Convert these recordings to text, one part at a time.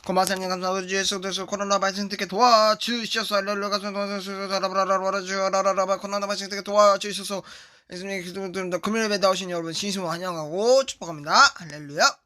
고마사님 감사하고 주 예수께서 코로나 바이러스 특히 도와주셔서 할렐루야 가슴 코로나 바이러스 특히 도와주셔서 예수님 금요일 에 나오신 여러분 진심으로 환영하고 축복합니다. 할렐루야.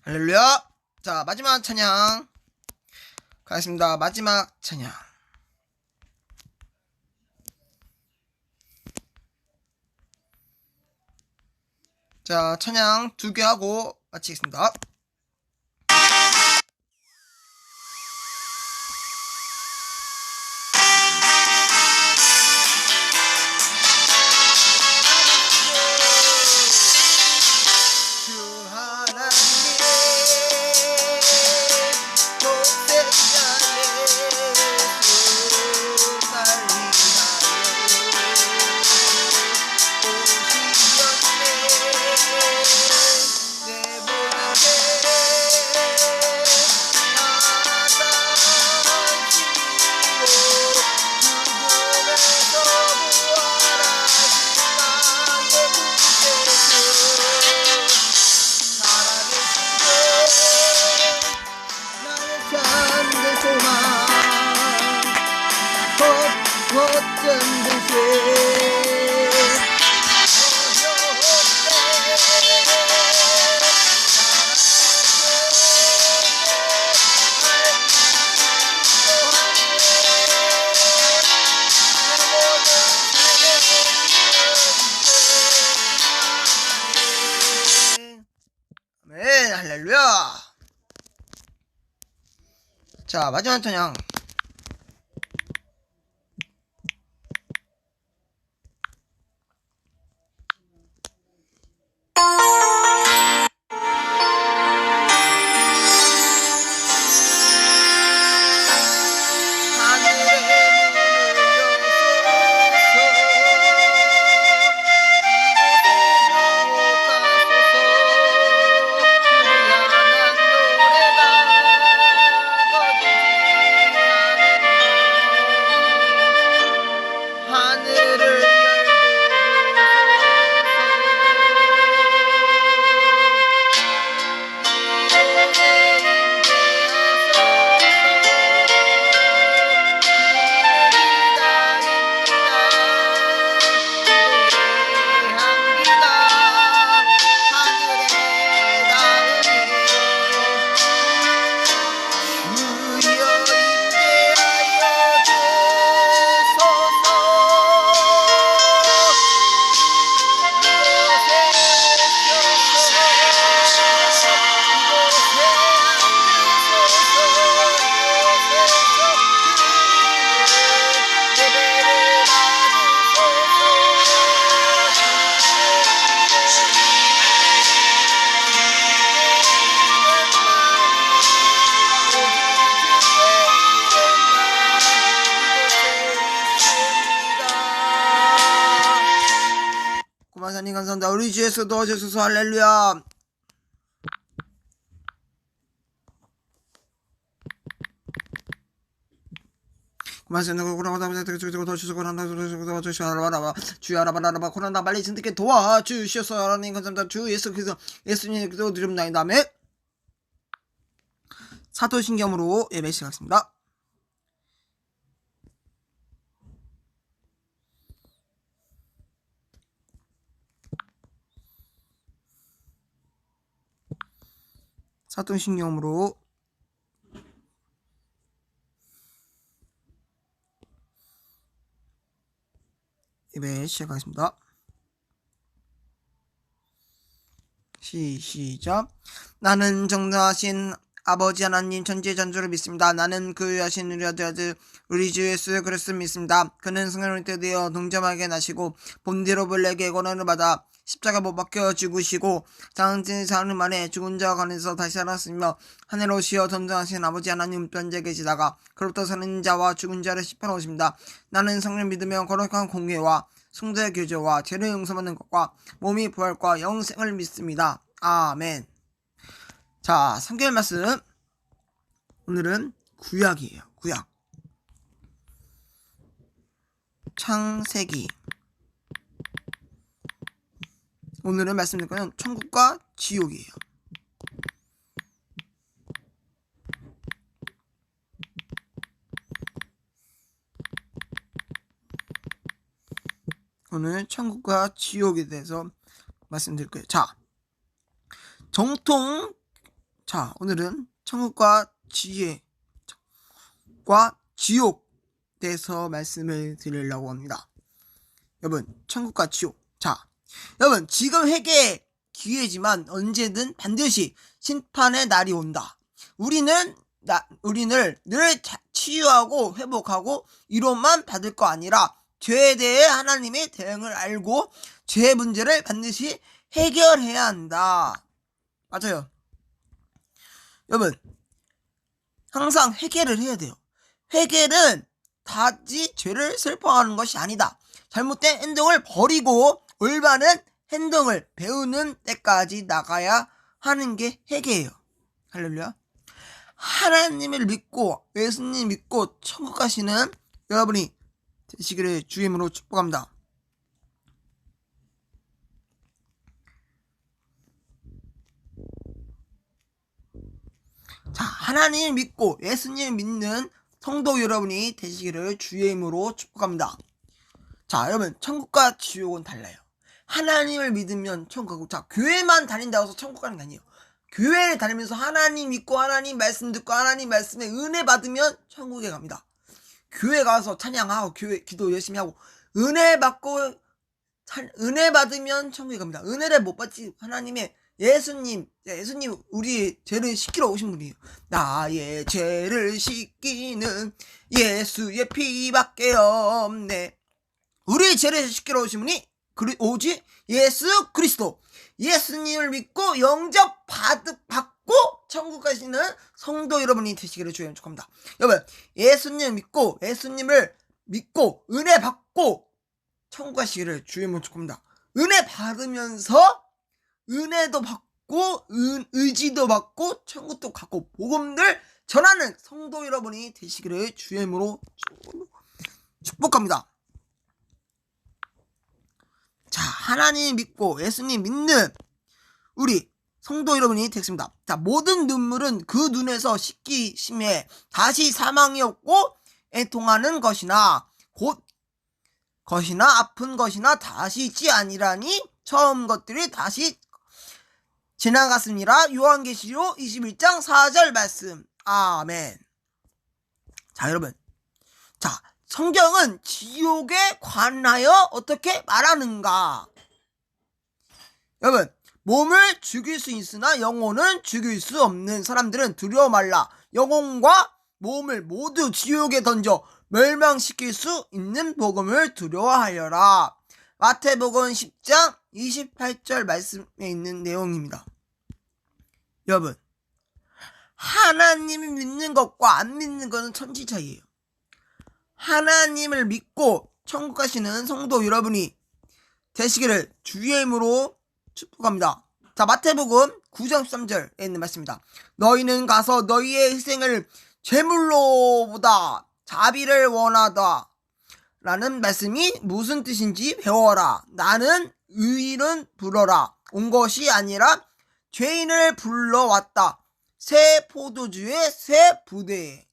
할렐루야. 자, 마지막 찬양 가겠습니다. 마지막 찬양. 자, 찬양 2개 하고 마치겠습니다. 네, 할렐루야. 자, 마지막 찬양. 고마사님 감사합니다. 우리 주 예수 도와주소서. 할렐루야. 주야라바라바 코로나 빨리 진득게 도와주셔서 하나님 감사합니다. 주 예수 그리스도 예수님 그리스도 드립나이다. 아멘. 사도신경으로 예배 시작하겠습니다. 사도신경으로 예배 시작하겠습니다. 시작. 나는 정사하신 아버지 하나님 천지의 전주를 믿습니다. 나는 그 하신 우리 아들 우리 주 예수 그리스도를 믿습니다. 그는 성령을 되어 동정하게 나시고 본디로 본래에게 권한을 받아 십자가 못 박혀 죽으시고 장진 사흘 만에 죽은 자 가운데서 다시 살았으며 하늘로 오시어 전정하신 아버지 하나님 편지에 계시다가 그로부터 사는 자와 죽은 자를 심판하십니다. 나는 성령 믿으며 거룩한 공회와 성도의 교제와 죄를 용서받는 것과 몸이 부활과 영생을 믿습니다. 아멘. 자, 3개월 말씀. 오늘은 구약이에요. 구약. 창세기. 오늘은 말씀드릴 거는 천국과 지옥이에요. 오늘 천국과 지옥에 대해서 말씀드릴 거예요. 자, 정통 자, 오늘은 천국과 지혜과 지옥 대해서 말씀을 드리려고 합니다. 여러분, 천국과 지옥. 자, 여러분, 지금 회개의 기회지만 언제든 반드시 심판의 날이 온다. 우리는 늘 치유하고 회복하고 위로만 받을 거 아니라 죄에 대해 하나님의 대응을 알고 죄의 문제를 반드시 해결해야 한다. 맞아요. 여러분, 항상 회개를 해야 돼요. 회개는 단지 죄를 슬퍼하는 것이 아니다. 잘못된 행동을 버리고 올바른 행동을 배우는 때까지 나가야 하는 게 회개예요. 할렐루야. 하나님을 믿고 예수님 믿고 천국 가시는 여러분이 되시기를 주의 이름으로 축복합니다. 자, 하나님 믿고 예수님 믿는 성도 여러분이 되시기를 주의 이름으로 축복합니다. 자, 여러분, 천국과 지옥은 달라요. 하나님을 믿으면 천국 가고, 자, 교회만 다닌다고 해서 천국 가는 게 아니에요. 교회를 다니면서 하나님 믿고 하나님 말씀 듣고 하나님 말씀에 은혜 받으면 천국에 갑니다. 교회 가서 찬양하고 교회 기도 열심히 하고 은혜 받으면 천국에 갑니다. 은혜를 못 받지 하나님의 예수님 우리 죄를 씻기러 오신 분이에요. 나의 죄를 씻기는 예수의 피밖에 없네. 우리 죄를 씻기러 오신 분이 오직 예수 그리스도. 예수님을 믿고 영접 받고 천국 가시는 성도 여러분이 되시기를 주의 이름으로 축복합니다. 여러분, 예수님을 믿고 은혜 받고 천국 가시기를 주의 이름으로 축복합니다. 은혜 받으면서 은혜도 받고 의지도 받고 천국도 갖고 복음들 전하는 성도 여러분이 되시기를 주의 이름으로 축복합니다. 자, 하나님 믿고 예수님 믿는 우리 성도 여러분이 되겠습니다. 자, 모든 눈물은 그 눈에서 씻기 심해 다시 사망이 없고 애통하는 것이나 아픈 것이나 다시 있지 아니라니 처음 것들이 다시 지나갔습니다. 요한계시록 21장 4절 말씀. 아멘. 자, 여러분. 자, 성경은 지옥에 관하여 어떻게 말하는가? 여러분, 몸을 죽일 수 있으나 영혼은 죽일 수 없는 사람들은 두려워 말라. 영혼과 몸을 모두 지옥에 던져 멸망시킬 수 있는 복음을 두려워하여라. 마태복음 10장 28절 말씀에 있는 내용입니다. 여러분, 하나님을 믿는 것과 안 믿는 것은 천지 차이예요. 하나님을 믿고 천국 가시는 성도 여러분이 되시기를 주의 이름으로 축복합니다. 자, 마태복음 9장 13절에 있는 말씀입니다. 너희는 가서 너희의 희생을 제물로보다 자비를 원하다 라는 말씀이 무슨 뜻인지 배워라. 나는 의인은 부르라 온 것이 아니라 죄인을 불러왔다. 새 포도주의 새 부대에.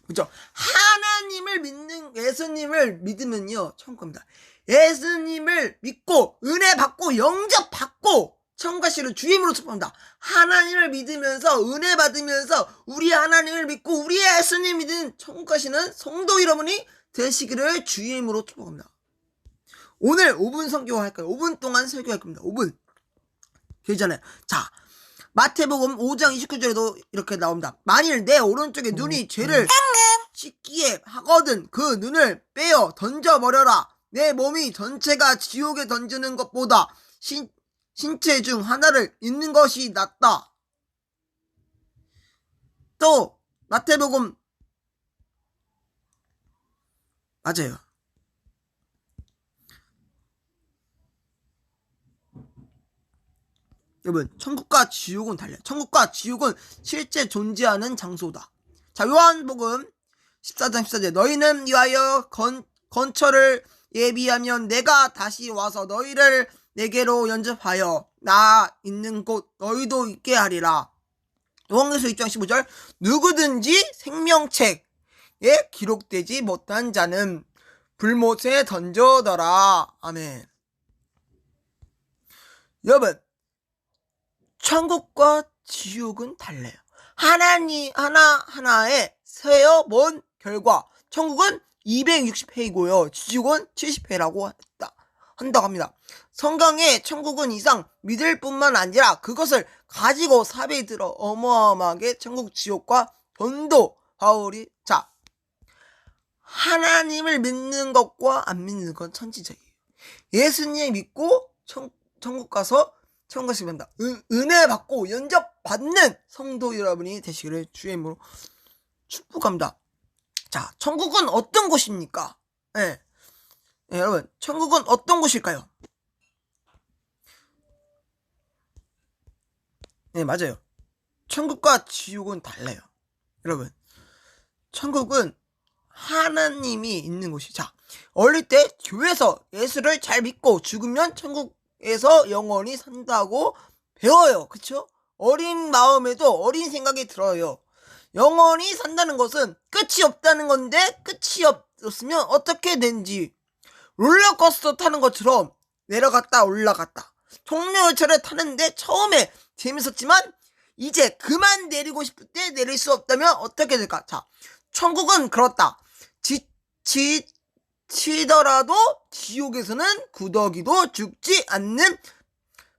그렇죠? 하나님을 믿는 예수님을 믿으면요 천국 갑니다. 예수님을 믿고 은혜 받고 영접 받고 천국 가시기를 주의 이름으로 축복합니다. 하나님을 믿으면서 은혜 받으면서 우리 하나님을 믿고 우리 예수님 믿은 천국 가시는 성도 여러분이 되시기를 주의 이름으로 축복합니다. 오늘 5분 설교할까요? 5분 동안 설교할 겁니다. 5분. 되잖아요. 자, 마태복음 5장 29절에도 이렇게 나옵니다. 만일 내 오른쪽에 눈이 죄를 씻기에 하거든 그 눈을 빼어 던져버려라. 내 몸이 전체가 지옥에 던지는 것보다 신체 중 하나를 잃는 것이 낫다. 또 마태복음 맞아요. 여러분, 천국과 지옥은 달라요. 천국과 지옥은 실제 존재하는 장소다. 자, 요한복음 14장 14절 너희는 위하여 건처를 예비하면 내가 다시 와서 너희를 내게로 연접하여 나 있는 곳 너희도 있게 하리라. 요한계시록 6장 15절 누구든지 생명책에 기록되지 못한 자는 불못에 던져더라. 아멘. 여러분, 천국과 지옥은 달라요. 하나하나에 세어본 결과 천국은 260회이고요. 지옥은 70회라고 한다고 합니다. 성경에 천국은 이상 믿을 뿐만 아니라 그것을 가지고 사배에 들어 어마어마하게 천국 지옥과 전도 바울이 하나님을 믿는 것과 안 믿는 건 천지적이에요. 예수님 믿고 천국 가서 천국 가시기 바랍니다. 은혜 받고 연접 받는 성도 여러분이 되시기를 주의 이름으로 축복합니다. 자, 천국은 어떤 곳입니까? 네, 여러분, 천국은 어떤 곳일까요? 네, 맞아요. 천국과 지옥은 달라요. 여러분, 천국은 하나님이 있는 곳이. 자, 어릴 때 교회에서 예수를 잘 믿고 죽으면 천국에서 영원히 산다고 배워요. 그쵸? 어린 마음에도 어린 생각이 들어요. 영원히 산다는 것은 끝이 없다는 건데, 끝이 없으면 어떻게 되는지 롤러코스터 타는 것처럼 내려갔다 올라갔다 통로열차를 타는데 처음에 재밌었지만 이제 그만 내리고 싶을 때 내릴 수 없다면 어떻게 될까? 자, 천국은 그렇다. 지치더라도 지옥에서는 구더기도 죽지 않는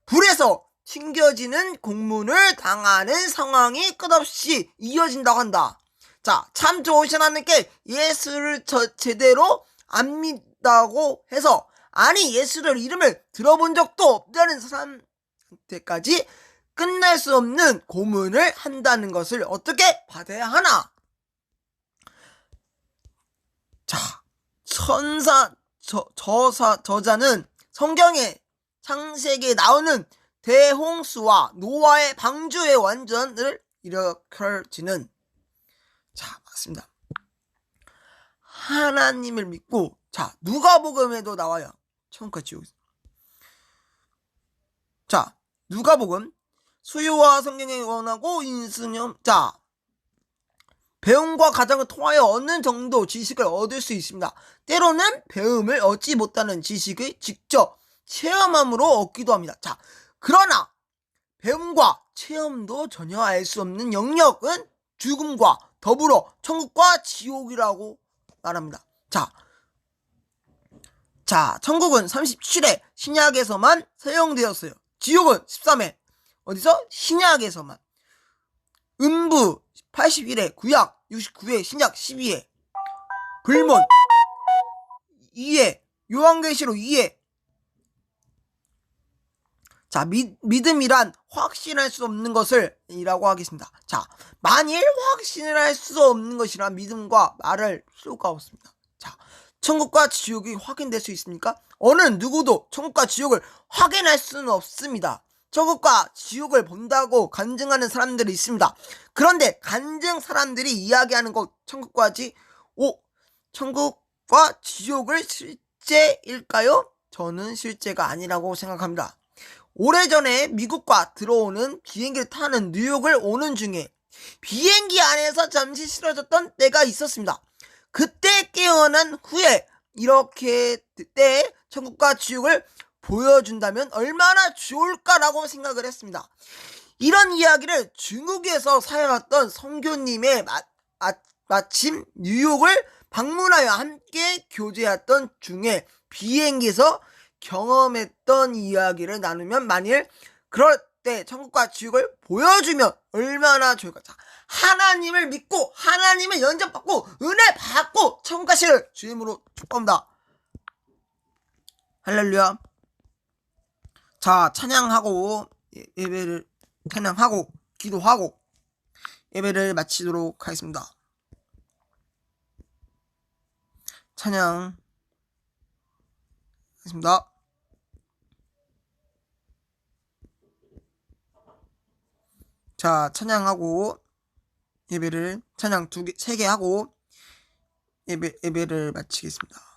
불에서 튕겨지는 공문을 당하는 상황이 끝없이 이어진다고 한다. 자, 참 좋으신 하나님께 예수를 제대로 안 믿다고 해서, 아니 예수를 이름을 들어본 적도 없다는 사람한테까지 끝날 수 없는 고문을 한다는 것을 어떻게 받아야 하나? 자, 저자는 성경의 창세기에 나오는 대홍수와 노아의 방주의 완전을 일으켜지는, 자, 맞습니다. 하나님을 믿고, 자, 누가복음에도 나와요. 천국과 지옥. 자, 누가복음 수요와 성경에 원하고 인수념. 자, 배움과 가정을 통하여 어느 정도 지식을 얻을 수 있습니다. 때로는 배움을 얻지 못하는 지식을 직접 체험함으로 얻기도 합니다. 자, 그러나 배움과 체험도 전혀 알 수 없는 영역은 죽음과 더불어 천국과 지옥이라고 말합니다. 자, 천국은 37회 신약에서만 사용되었어요. 지옥은 13회 어디서? 신약에서만. 음부 81회, 구약 69회, 신약 12회, 불문 2회, 요한계시록 2회. 자, 믿음이란 확신할 수 없는 것을 이라고 하겠습니다. 자, 만일 확신을 할 수 없는 것이란 믿음과 말할 필요가 없습니다. 자, 천국과 지옥이 확인될 수 있습니까? 어느 누구도 천국과 지옥을 확인할 수는 없습니다. 천국과 지옥을 본다고 간증하는 사람들이 있습니다. 그런데 간증 사람들이 이야기하는 것, 천국과 지옥을 실제일까요? 저는 실제가 아니라고 생각합니다. 오래전에 미국과 들어오는 비행기를 타는 뉴욕을 오는 중에 비행기 안에서 잠시 쓰러졌던 때가 있었습니다. 그때 깨어난 후에 이렇게 때 천국과 지옥을 보여준다면 얼마나 좋을까라고 생각을 했습니다. 이런 이야기를 중국에서 사용했던 선교님의 마침 뉴욕을 방문하여 함께 교제했던 중에 비행기에서 경험했던 이야기를 나누면, 만일 그럴 때 천국과 지옥을 보여주면 얼마나 좋을까. 자, 하나님을 믿고 하나님을 연접받고 은혜 받고 천국 가시를 주님으로 축복합니다. 할렐루야. 자, 찬양하고 예배를 찬양하고 기도하고 예배를 마치도록 하겠습니다. 찬양 하겠습니다. 자, 찬양하고 예배를 찬양 3개 하고 예배를 마치겠습니다.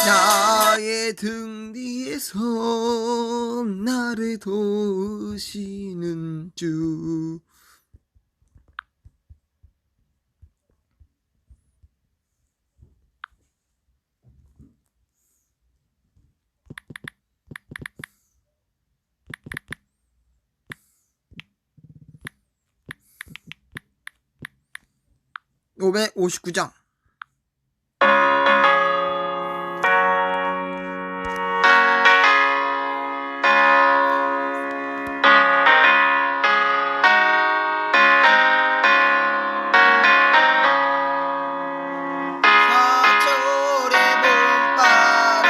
나의 등 뒤에서 나를 도우시는 주. (559장) 사철의 봄바람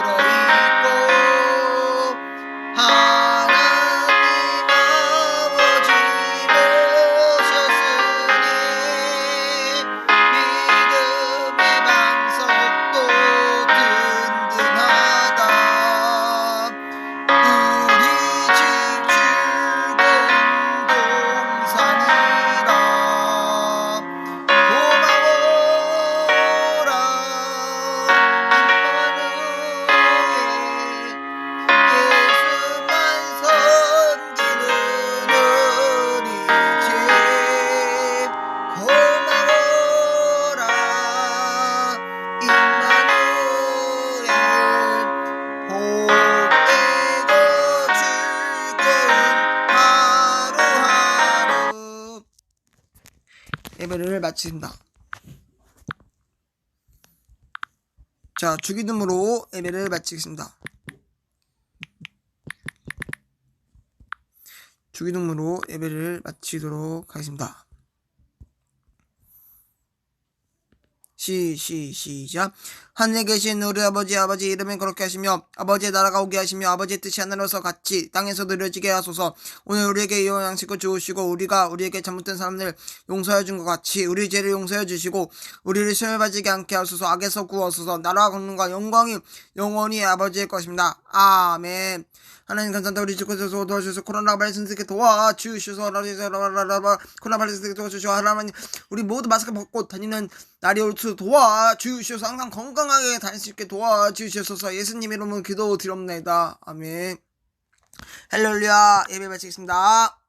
불어있고 하나님 아버지 모셨으니 믿음의 반석도 든든하다. 우리 집 출근 동산이라 고마워라 임마누엘. 예수만 섬기는 우리 집 고마워라 임마누엘. 복되고 즐거운 하루하루. 예배를 마칩니다. 자, 주기도문으로 예배를 마치겠습니다. 주기도문으로 예배를 마치도록 하겠습니다. 시작. 하늘에 계신 우리 아버지 이름을 거룩히 하시며 아버지의 나라가 오게 하시며 아버지의 뜻이 하늘에서 같이 땅에서도 이루어지게 하소서. 오늘 우리에게 일용할 양식을 주시고 우리가 우리에게 잘못된 사람들 용서해 준 것 같이 우리 죄를 용서해 주시고 우리를 시험에 빠지게 않게 하소서. 악에서 구하소서. 나라와 권능과 영광이 영원히 아버지의 것입니다. 아멘. 하나님 감사합니다. 우리 주께서 도와주셔서 코로나 발생스럽게 도와주셔서 코로나 발생스럽게 도와주셔서 하나님 우리 모두 마스크 벗고 다니는 날이 올 수 도와주셔서 항상 건강하게 다닐 수 있게 도와주셔서 예수님 이름으로 기도드립니다. 아멘. 할렐루야. 예배 마치겠습니다.